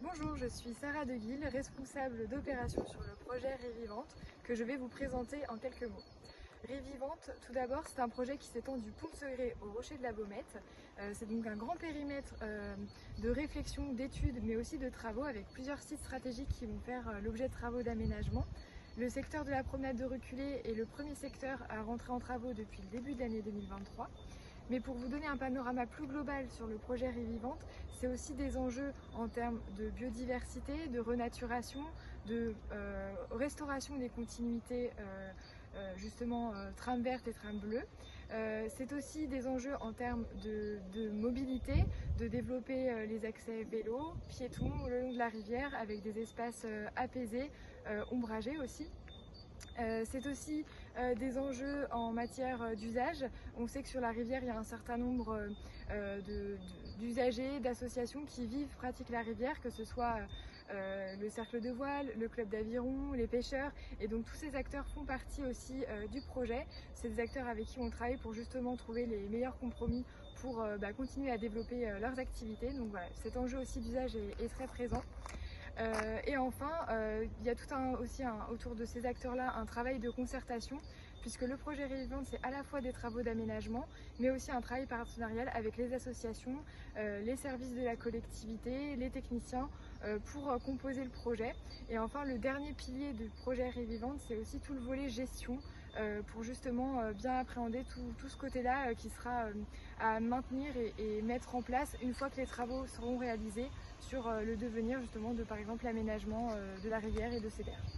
Bonjour, je suis Sarah Deguille, responsable d'opération sur le projet Rivivante que je vais vous présenter en quelques mots. Rivivante, tout d'abord, c'est un projet qui s'étend du Pont de Segré au Rocher de la Baumette. C'est donc un grand périmètre de réflexion, d'études, mais aussi de travaux avec plusieurs sites stratégiques qui vont faire l'objet de travaux d'aménagement. Le secteur de la promenade de Reculé est le premier secteur à rentrer en travaux depuis le début de l'année 2023. Mais pour vous donner un panorama plus global sur le projet Rivivante, c'est aussi des enjeux en termes de biodiversité, de renaturation, de restauration des continuités justement trame verte et trame bleue. C'est aussi des enjeux en termes de mobilité, de développer les accès vélos, piétons le long de la rivière avec des espaces apaisés, ombragés aussi. C'est aussi des enjeux en matière d'usage. On sait que sur la rivière, il y a un certain nombre d'usagers, d'associations qui vivent, pratiquent la rivière, que ce soit le cercle de voile, le club d'aviron, les pêcheurs. Et donc tous ces acteurs font partie aussi du projet. C'est des acteurs avec qui on travaille pour justement trouver les meilleurs compromis pour continuer à développer leurs activités. Donc voilà, cet enjeu aussi d'usage est très présent. Et enfin, il y a autour de ces acteurs-là un travail de concertation, puisque le projet Rivivante, c'est à la fois des travaux d'aménagement, mais aussi un travail partenarial avec les associations, les services de la collectivité, les techniciens, pour composer le projet. Et enfin, le dernier pilier du projet Rivivante, c'est aussi tout le volet gestion, pour justement bien appréhender tout ce côté-là qui sera à maintenir et mettre en place une fois que les travaux seront réalisés sur le devenir justement de par exemple l'aménagement de la rivière et de ses berges.